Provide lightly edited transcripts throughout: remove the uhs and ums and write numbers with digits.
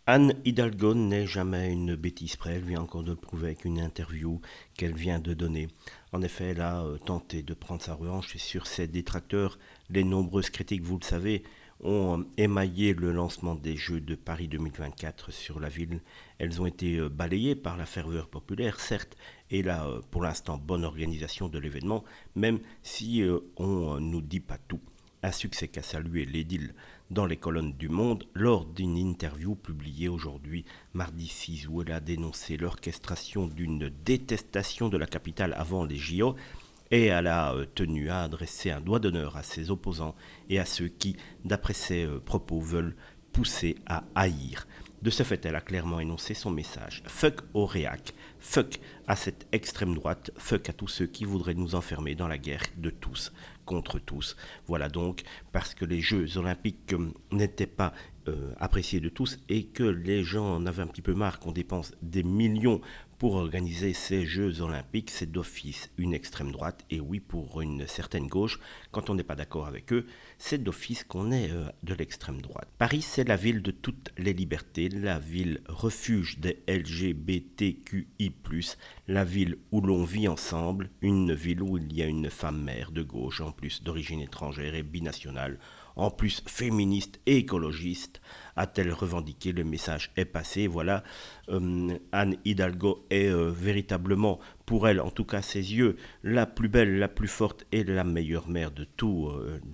Anne Hidalgo n'est jamais une bêtise près, elle vient encore de le prouver avec une interview qu'elle vient de donner. En effet, elle a tenté de prendre sa revanche sur ses détracteurs. Les nombreuses critiques, vous le savez, ont émaillé le lancement des Jeux de Paris 2024 sur la ville. Elles ont été balayées par la ferveur populaire, certes, et la, pour l'instant, bonne organisation de l'événement, même si on ne nous dit pas tout. Un succès qu'a salué l'édile dans les colonnes du Monde lors d'une interview publiée aujourd'hui, mardi 6, où elle a dénoncé l'orchestration d'une détestation de la capitale avant les JO et elle a tenu à adresser un doigt d'honneur à ses opposants et à ceux qui, d'après ses propos, veulent pousser à haïr. De ce fait, elle a clairement énoncé son message. Fuck au réac, fuck à cette extrême droite, fuck à tous ceux qui voudraient nous enfermer dans la guerre de tous contre tous. Voilà donc, parce que les Jeux olympiques n'étaient pas appréciés de tous et que les gens en avaient un petit peu marre qu'on dépense des millions pour organiser ces Jeux olympiques, c'est d'office une extrême droite, et oui, pour une certaine gauche, quand on n'est pas d'accord avec eux, c'est d'office qu'on est de l'extrême droite. Paris, c'est la ville de toutes les libertés, la ville refuge des LGBTQI+, la ville où l'on vit ensemble, une ville où il y a une femme mère de gauche, en plus d'origine étrangère et binationale, en plus féministe et écologiste, a-t-elle revendiqué. Le message est passé. Voilà, Anne Hidalgo est véritablement, pour elle, en tout cas à ses yeux, la plus belle, la plus forte et la meilleure mère de toute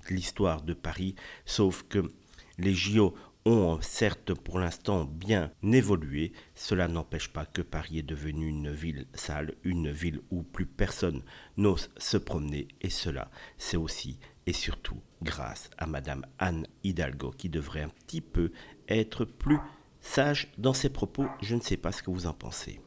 l'histoire de Paris. Sauf que les JO ont certes pour l'instant bien évolué, cela n'empêche pas que Paris est devenue une ville sale, une ville où plus personne n'ose se promener, et cela c'est aussi et surtout grâce à Madame Anne Hidalgo qui devrait un petit peu être plus sage dans ses propos. Je ne sais pas ce que vous en pensez.